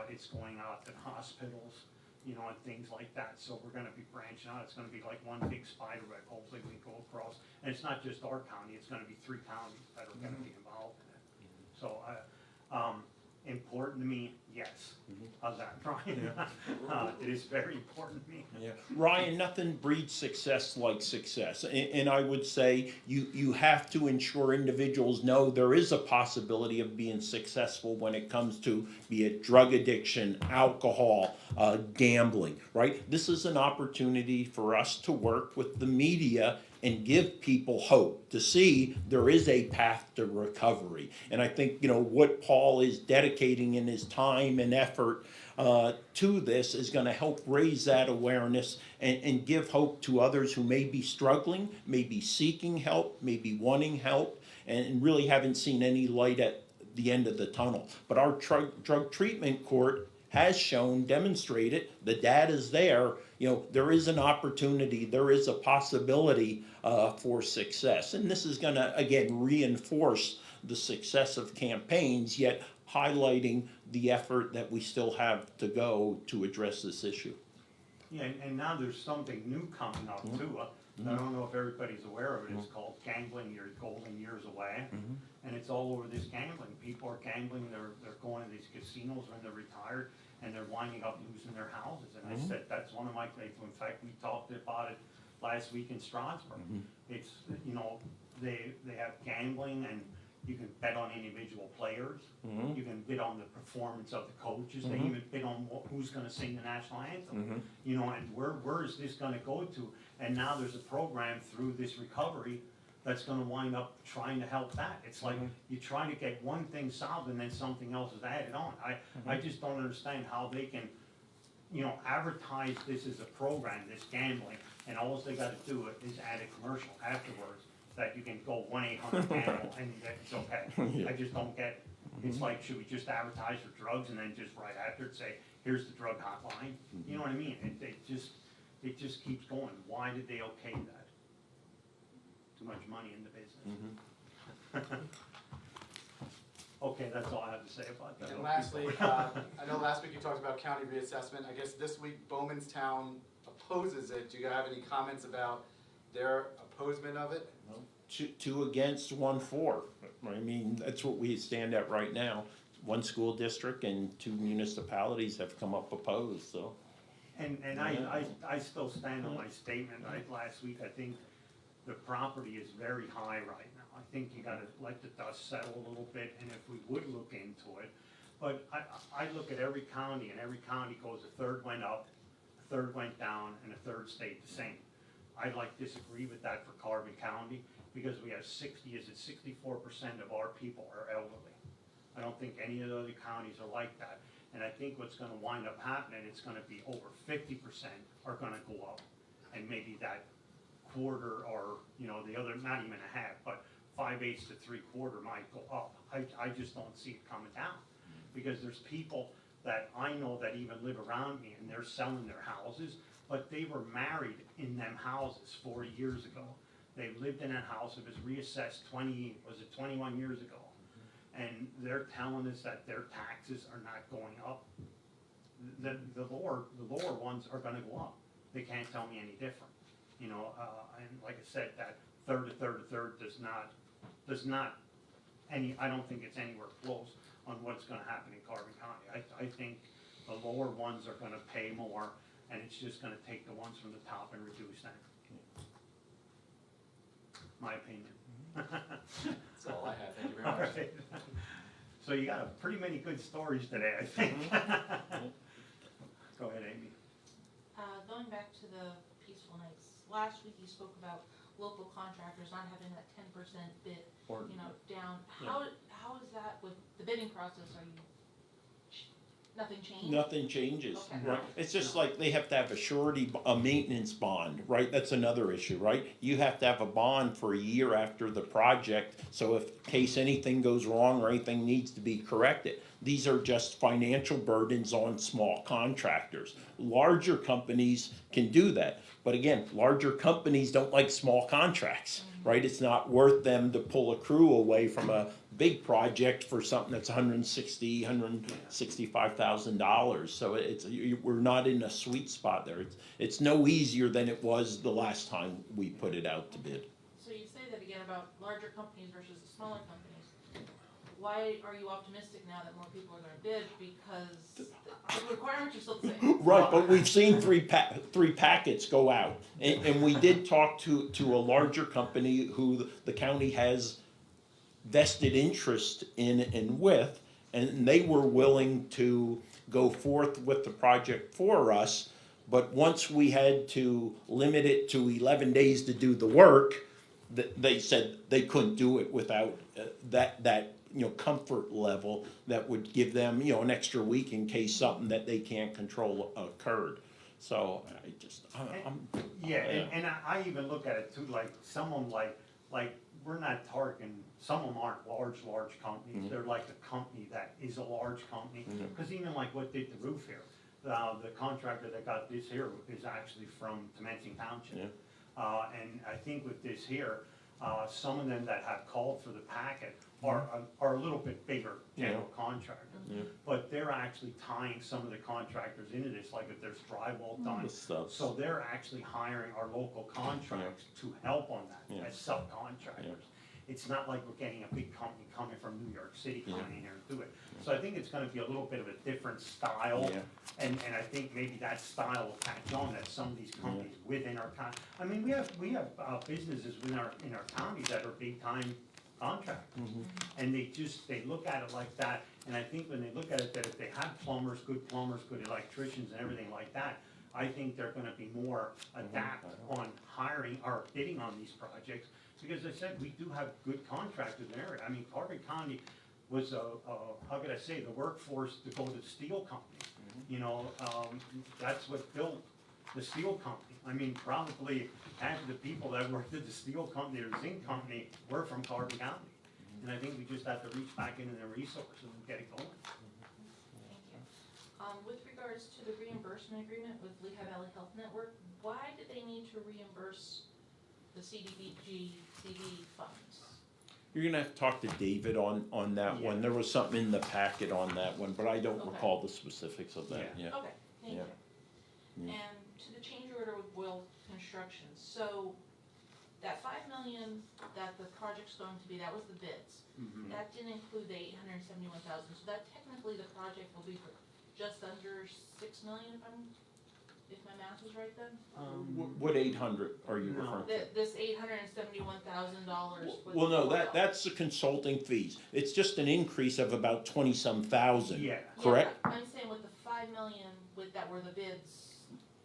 it's going out to the hospitals, you know, and things like that. So we're gonna be branching out. It's gonna be like one big spider web. Hopefully we go across, and it's not just our county, it's gonna be 3 counties that are gonna be involved in it. So, important to me, yes. How's that, Brian? It is very important to me.
Yeah. Ryan, nothing breeds success like success. And I would say you have to ensure individuals know there is a possibility of being successful when it comes to, be it drug addiction, alcohol, gambling, right? This is an opportunity for us to work with the media and give people hope to see there is a path to recovery. And I think, you know, what Paul is dedicating in his time and effort to this is going to help raise that awareness and give hope to others who may be struggling, may be seeking help, may be wanting help, and really haven't seen any light at the end of the tunnel. But our drug treatment court has shown, demonstrated, the data's there, you know, there is an opportunity, there is a possibility for success. And this is gonna, again, reinforce the success of campaigns, yet highlighting the effort that we still have to go to address this issue.
Yeah, and now there's something new coming up too. I don't know if everybody's aware of it. It's called Gambling Your Golden Years Away. And it's all over this gambling. People are gambling, they're going to these casinos when they're retired, and they're winding up losing their houses. And I said, that's one of my claims. In fact, we talked about it last week in Strasbourg. It's, you know, they have gambling, and you can bet on individual players. You can bid on the performance of the coaches. They even bid on who's gonna sing the national anthem. You know, and where is this gonna go to? And now there's a program through this recovery that's gonna wind up trying to help that. It's like you try to get one thing solved and then something else is added on. I just don't understand how they can, you know, advertise this as a program, this gambling, and all they gotta do is add a commercial afterwards that you can go 1-800-GAMBLE and it's okay. I just don't get it. It's like, should we just advertise for drugs and then just right after it say, here's the drug hotline? You know what I mean? It just keeps going. Why did they okay that? Too much money in the business. Okay, that's all I have to say about that.
And lastly, I know last week you talked about county reassessment. I guess this week Bowmanstown opposes it. Do you have any comments about their opposement of it?
Two against, 1 for. I mean, that's what we stand at right now. 1 school district and 2 municipalities have come up opposed, so.
And I still stand on my statement, last week, I think the property is very high right now. I think you gotta let the dust settle a little bit, and if we would look into it, but I look at every county, and every county goes, a third went up, a third went down, and a third stayed the same. I'd like disagree with that for Carbon County, because we have 64% of our people are elderly. I don't think any of the other counties are like that. And I think what's gonna wind up happening, it's gonna be over 50% are gonna go up. And maybe that quarter, or, you know, the other, not even a half, but 5/8 to 3/4 might go up. I just don't see it coming down. Because there's people that I know that even live around me and they're selling their houses, but they were married in them houses 40 years ago. They lived in that house, it was reassessed 21 years ago. And they're telling us that their taxes are not going up. The lower ones are gonna go up. They can't tell me any different, you know, and like I said, that third does not I don't think it's anywhere close on what's gonna happen in Carbon County. I think the lower ones are gonna pay more, and it's just gonna take the ones from the top and reduce them. My opinion.
That's all I have, thank you very
All
much.
right. So you got pretty many good stories today, I think. Go ahead, Amy.
Going back to the Peaceful Nights, last week you spoke about local contractors not having that 10% bid,
Or-
down. How is that with the bidding process? Are you, nothing changed?
Nothing changes,
Okay.
right? It's just like they have to have a maintenance bond, right? That's another issue, right? You have to have a bond for a year after the project, so if in case anything goes wrong or anything needs to be corrected. These are just financial burdens on small contractors. Larger companies can do that, but again, larger companies don't like small contracts, right? It's not worth them to pull a crew away from a big project for something that's $165,000. So we're not in a sweet spot there. It's no easier than it was the last time we put it out to bid.
So you say that again about larger companies versus the smaller companies. Why are you optimistic now that more people are gonna bid? Because the requirements are still the same.
Right, but we've seen three packets go out, and we did talk to a larger company who the county has vested interest in and with, and they were willing to go forth with the project for us, but once we had to limit it to 11 days to do the work, they said they couldn't do it without that comfort level that would give them, an extra week in case something that they can't control occurred. So
And I even look at it too, like someone like we're not targeting, some of them aren't large companies, they're like a company that is a large company. Cause even like what did the roof here, the contractor that got this here is actually from Temensing Township. And I think with this here, some of them that have called for the packet are a little bit bigger general contractors. But they're actually tying some of the contractors into this, like if there's drywall done. So they're actually hiring our local contracts to help on that as subcontractors. It's not like we're getting a big company coming from New York City coming in here and do it. So I think it's gonna be a little bit of a different style. And I think maybe that style will catch on that some of these companies within our county. I mean, we have businesses in our county that are big time contractors. And they look at it like that, and I think when they look at it, that if they have good electricians and everything like that, I think they're gonna be more adapt on hiring or bidding on these projects. Because I said, we do have good contractors in the area. I mean, Carbon County was how could I say, the workforce to go to the steel company. That's what built the steel company. I mean, probably half of the people that worked at the steel company or zinc company were from Carbon County. And I think we just have to reach back into their resources and get it going.
Thank you. With regards to the reimbursement agreement with Lehigh Valley Health Network, why did they need to reimburse the CDBG CD funds?
You're gonna have to talk to David on that one. There was something in the packet on that one, but I don't recall the specifics of that,
Okay, thank you.
Yeah.
And to the change order with Boyle Construction, so that $5 million that the project's going to be, that was the bids. That didn't include the $871,000, so that technically the project will be for just under $6 million, if my math is right then?
What 800 are you referring to?
This $871,000.
Well, no, that's the consulting fees. It's just an increase of about 20-some thousand.
Yeah.
Correct?
Yeah, I'm saying with the $5 million that were the bids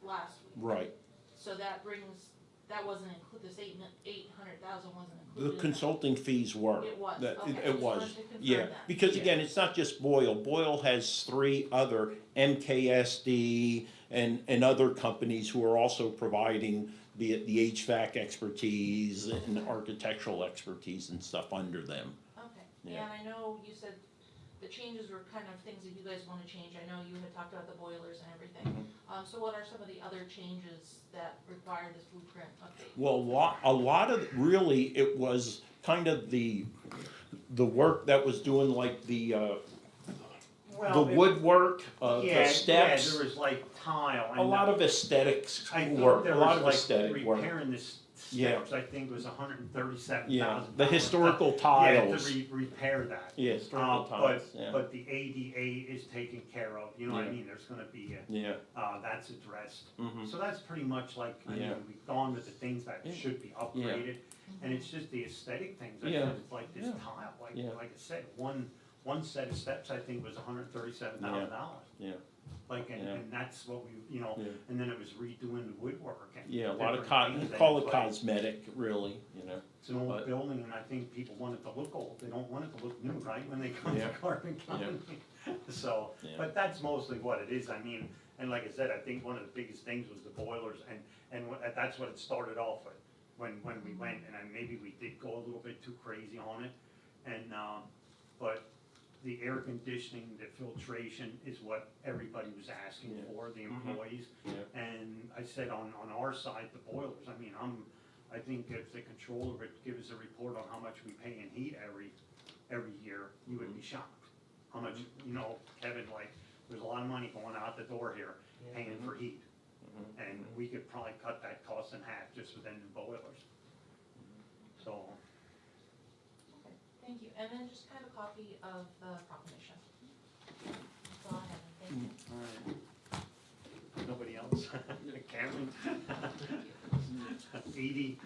last week.
Right.
So that wasn't included, this 800,000 wasn't included.
The
in
consulting fees were.
It was,
That-
okay. I
It
just
was,
wanted to confirm
yeah.
that.
Because again, it's not just Boyle. Boyle has 3 other MKSD and other companies who are also providing, be it the HVAC expertise and architectural expertise and stuff under them.
Okay,
Yeah.
yeah, and I know you said the changes were kind of things that you guys wanna change. I know you had talked about the boilers and everything. So what are some of the other changes that require this blueprint update?
Well, a lot of, really, it was kind of the work that was doing like the
Well, it-
woodwork,
Yeah,
the
yeah,
steps,
there was like tile.
a lot of aesthetics
I think
work,
there
a lot
was
of
like
aesthetic work.
repairing the
Yeah.
steps, I think was $137,000.
Yeah, the historical
Yeah,
tiles.
to repair that.
Yeah, historical tiles, yeah.
But the ADA is taken care of, you know what I
Yeah.
mean, there's gonna be
Yeah,
that's addressed.
mhm.
So that's pretty much like, I
Yeah.
mean, we've gone with the things that
Yeah.
should be upgraded, and it's just the aesthetic things, I
Yeah.
said, it's like this
Yeah.
tile,
Yeah.
like I said, one set of steps, I think, was $137,000.
Yeah.
Like,
Yeah.
and that's what we, you know,
Yeah.
and then it was redoing the woodwork and.
Yeah, a lot of
different things
call
in
it
place.
cosmetic, really, you know.
It's an old
but-
building, and I think people want it to look old, they don't want it to look new, right, when they come
Yeah.
to Carbon County. So,
Yeah.
but that's mostly what it is, I mean, and like I said, I think one of the biggest things was the boilers, and that's what it started off with. When we went, and maybe we did go a little bit too crazy on it, and, but the air conditioning, the filtration is what everybody was asking
Yeah.
for, the
Mhm.
employees.
Yeah.
And I said on our side, the boilers, I mean, I think if the controller would give us a report on how much we pay in heat every year, you would be shocked. How much, you know, Kevin, like, there's a lot of money going out the door here, paying for heat. And we could probably cut that cost in half just with the boilers. So,
Okay, thank you. And then just kind of a copy of the proclamation. That's all I have. Thank you.
alright. Nobody else? Karen? Edie?